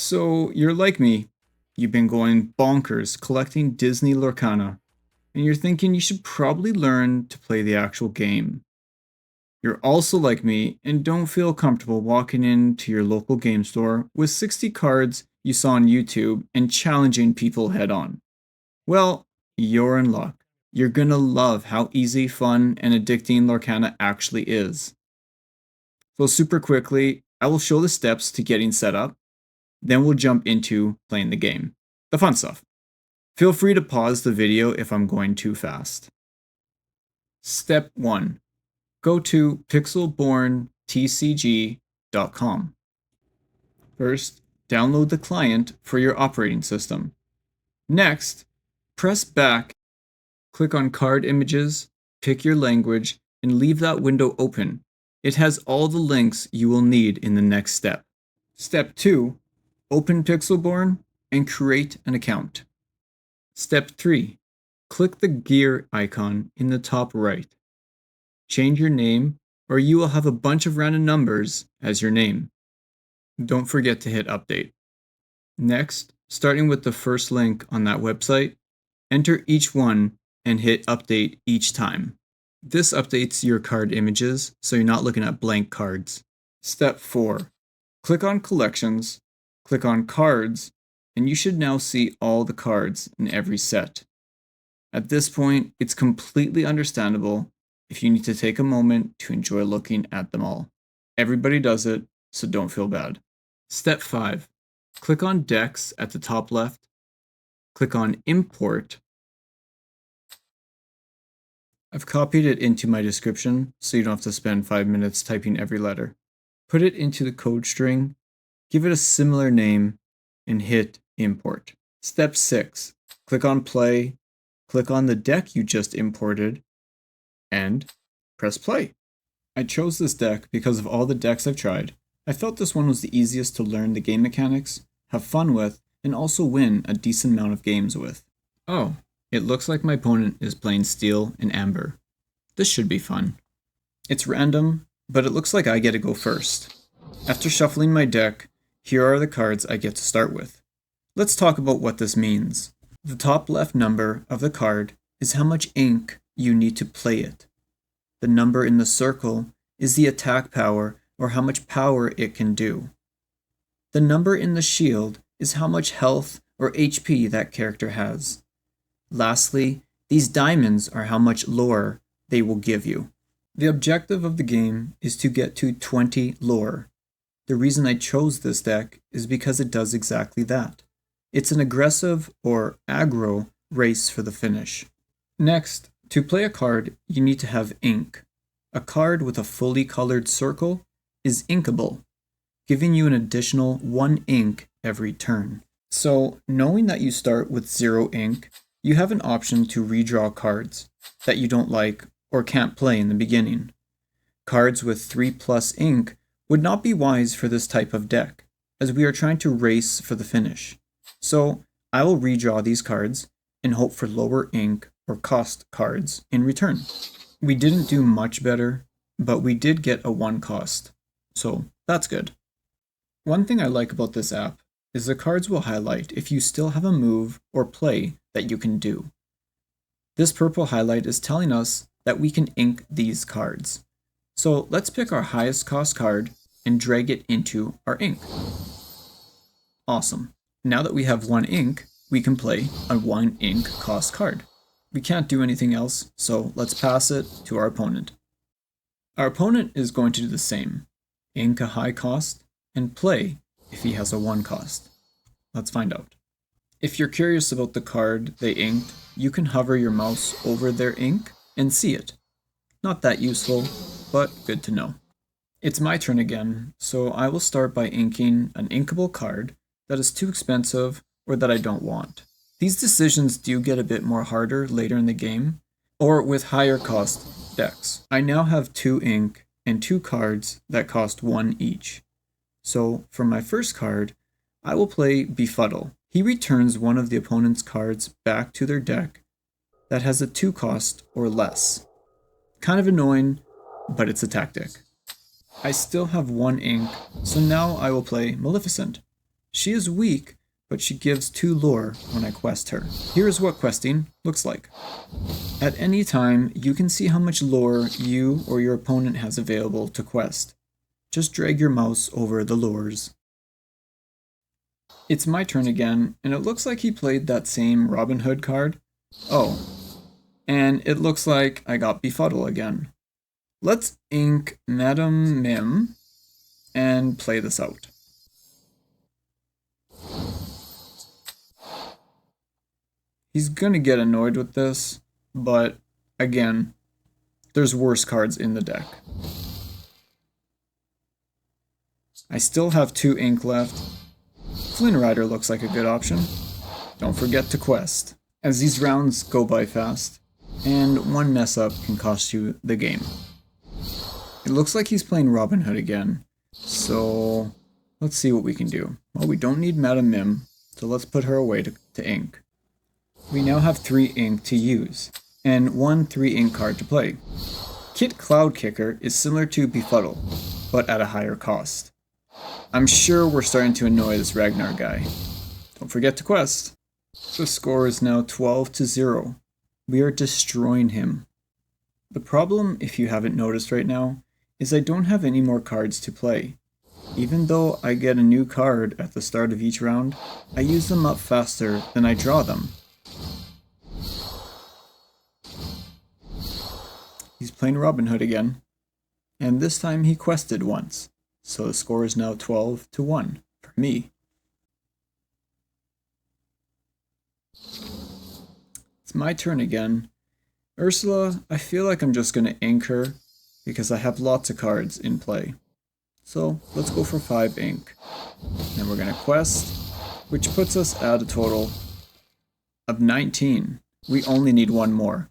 So you're like me. You've been going bonkers collecting Disney Lorcana, and you're thinking you should probably learn to play the actual game. You're also like me and don't feel comfortable walking into your local game store with 60 cards you saw on YouTube and challenging people head on. Well, you're in luck. You're gonna love how easy, fun, and addicting Lorcana actually is. So, super quickly, I will show the steps to getting set up. Then we'll jump into playing the game. The fun stuff. Feel free to pause the video if I'm going too fast. Step 1. Go to pixelborntcg.com. First, download the client for your operating system. Next, press back, click on card images, pick your language, and leave that window open. It has all the links you will need in the next step. Step 2. Open Pixelborn and create an account. Step 3. Click the gear icon in the top right. Change your name, or you will have a bunch of random numbers as your name. Don't forget to hit update. Next, starting with the first link on that website, enter each one and hit update each time. This updates your card images so you're not looking at blank cards. Step 4. Click on Collections, click on Cards, and you should now see all the cards in every set. At this point, it's completely understandable if you need to take a moment to enjoy looking at them all. Everybody does it, so don't feel bad. Step 5. Click on Decks at the top left, click on Import. I've copied it into my description so you don't have to spend 5 minutes typing every letter. Put it into the code string, give it a similar name, and hit Import. Step 6. Click on Play, click on the deck you just imported, and press play. I chose this deck because of all the decks I've tried. I felt this one was the easiest to learn the game mechanics, have fun with, and also win a decent amount of games with. Oh, it looks like my opponent is playing Steel and Amber. This should be fun. It's random, but it looks like I get to go first. After shuffling my deck, here are the cards I get to start with. Let's talk about what this means. The top left number of the card is how much ink you need to play it. The number in the circle is the attack power or how much power it can do. The number in the shield is how much health or HP that character has. Lastly, these diamonds are how much lore they will give you. The objective of the game is to get to 20 lore. The reason I chose this deck is because it does exactly that. It's an aggressive or aggro race for the finish. Next, to play a card, you need to have ink. A card with a fully colored circle is inkable, giving you an additional 1 ink every turn. So, knowing that you start with 0 ink, you have an option to redraw cards that you don't like or can't play in the beginning. Cards with 3+ ink would not be wise for this type of deck, as we are trying to race for the finish. So, I will redraw these cards and hope for lower ink or cost cards in return. We didn't do much better, but we did get a 1 cost, so that's good. One thing I like about this app is the cards will highlight if you still have a move or play that you can do. This purple highlight is telling us that we can ink these cards. So let's pick our highest cost card and drag it into our ink. Awesome. Now that we have 1 ink, we can play a 1 ink cost card. We can't do anything else, so let's pass it to our opponent. Our opponent is going to do the same. Ink a high cost, and play if he has a 1 cost. Let's find out. If you're curious about the card they inked, you can hover your mouse over their ink and see it. Not that useful, but good to know. It's my turn again, so I will start by inking an inkable card that is too expensive or that I don't want. These decisions do get a bit more harder later in the game, or with higher cost decks. I now have 2 ink and 2 cards that cost 1 each. So for my first card, I will play Befuddle. He returns one of the opponent's cards back to their deck that has a 2 cost or less. Kind of annoying, but it's a tactic. I still have 1 ink, so now I will play Maleficent. She is weak, but she gives 2 lore when I quest her. Here is what questing looks like. At any time, you can see how much lore you or your opponent has available to quest. Just drag your mouse over the lures. It's my turn again, and it looks like he played that same Robin Hood card. Oh, and it looks like I got Befuddle again. Let's ink Madam Mim and play this out. He's gonna get annoyed with this, but again, there's worse cards in the deck. I still have 2 ink left. Flynn Rider looks like a good option. Don't forget to quest, as these rounds go by fast, and one mess up can cost you the game. It looks like he's playing Robin Hood again, so let's see what we can do. Well, we don't need Madam Mim, so let's put her away to ink. We now have 3 ink to use, and 1 3 ink card to play. Kit Cloud Kicker is similar to Befuddle, but at a higher cost. I'm sure we're starting to annoy this Ragnar guy. Don't forget to quest. The score is now 12-0. We are destroying him. The problem, if you haven't noticed right now, is I don't have any more cards to play. Even though I get a new card at the start of each round, I use them up faster than I draw them. He's playing Robin Hood again, and this time he quested once, so the score is now 12-1 for me. It's my turn again. Ursula, I feel like I'm just going to ink her because I have lots of cards in play. So let's go for 5 ink. Then we're going to quest, which puts us at a total of 19. We only need 1 more.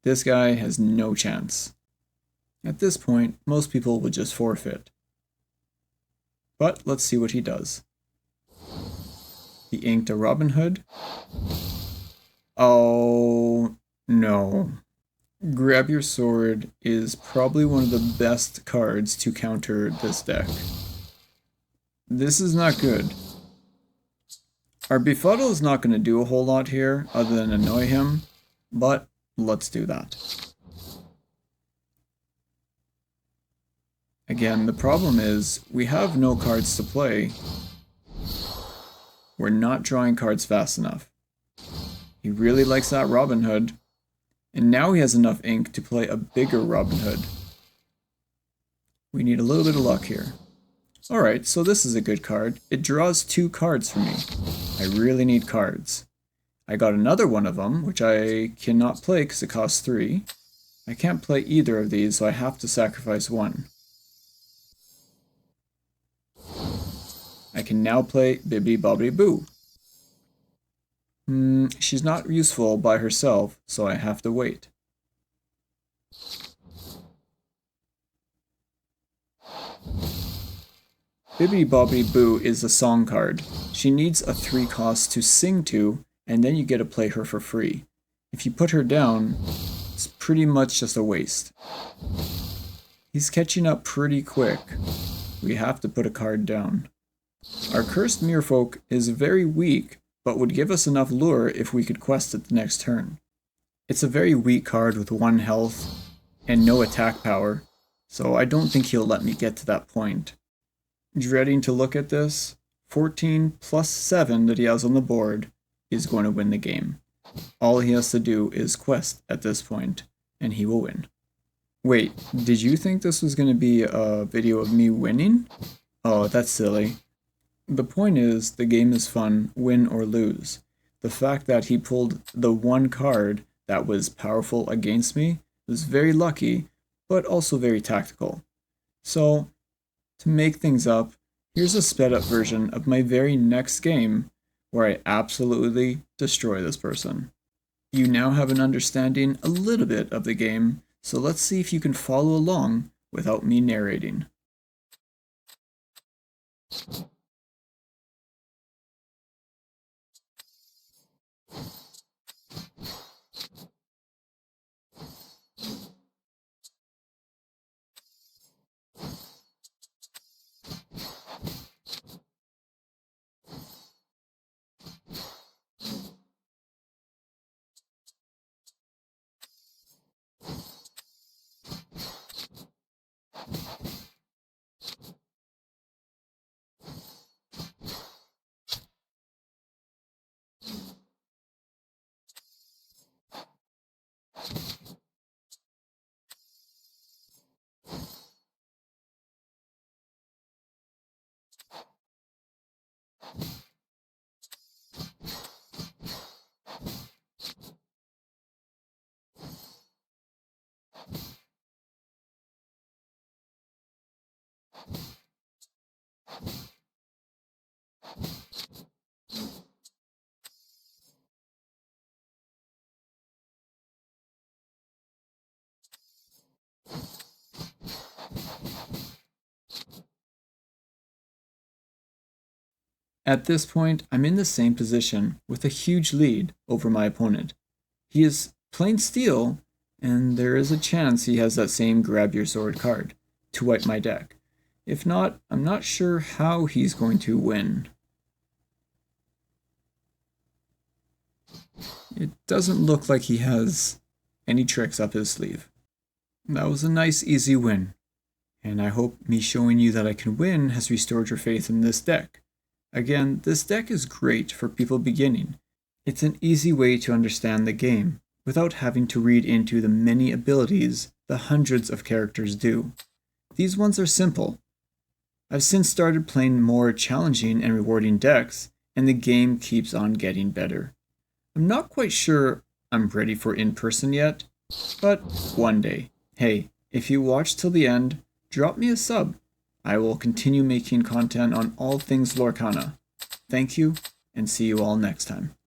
This guy has no chance. At this point, most people would just forfeit. But let's see what he does. He inked a Robin Hood. Oh no. Grab Your Sword is probably one of the best cards to counter this deck. This is not good. Our Befuddle is not going to do a whole lot here other than annoy him, but let's do that. Again, the problem is we have no cards to play. We're not drawing cards fast enough. He really likes that Robin Hood, and now he has enough ink to play a bigger Robin Hood. We need a little bit of luck here. Alright, so this is a good card. It draws 2 cards for me. I really need cards. I got another one of them, which I cannot play because it costs 3. I can't play either of these, so I have to sacrifice 1. I can now play Bibbidi Bobbidi Boo. She's not useful by herself, so I have to wait. Bibbidi Bobbidi Boo is a song card. She needs a 3 cost to sing to, and then you get to play her for free. If you put her down, it's pretty much just a waste. He's catching up pretty quick. We have to put a card down. Our Cursed Merfolk is very weak, but would give us enough lure if we could quest it the next turn. It's a very weak card with 1 health and no attack power, so I don't think he'll let me get to that point. Dreading to look at this, 14 plus 7 that he has on the board is going to win the game. All he has to do is quest at this point, and he will win. Wait, did you think this was going to be a video of me winning? Oh, that's silly. The point is, the game is fun, win or lose. The fact that he pulled the 1 card that was powerful against me was very lucky, but also very tactical. So, to make things up, here's a sped up version of my very next game where I absolutely destroy this person. You now have an understanding a little bit of the game, so let's see if you can follow along without me narrating. At this point, I'm in the same position with a huge lead over my opponent. He is playing steel, and there is a chance he has that same grab your sword card to wipe my deck. If not, I'm not sure how he's going to win. It doesn't look like he has any tricks up his sleeve. That was a nice easy win, and I hope me showing you that I can win has restored your faith in this deck. Again, this deck is great for people beginning. It's an easy way to understand the game without having to read into the many abilities the hundreds of characters do. These ones are simple. I've since started playing more challenging and rewarding decks, and the game keeps on getting better. I'm not quite sure I'm ready for in-person yet, but one day. Hey, if you watch till the end, drop me a sub. I will continue making content on all things Lorcana. Thank you, and see you all next time.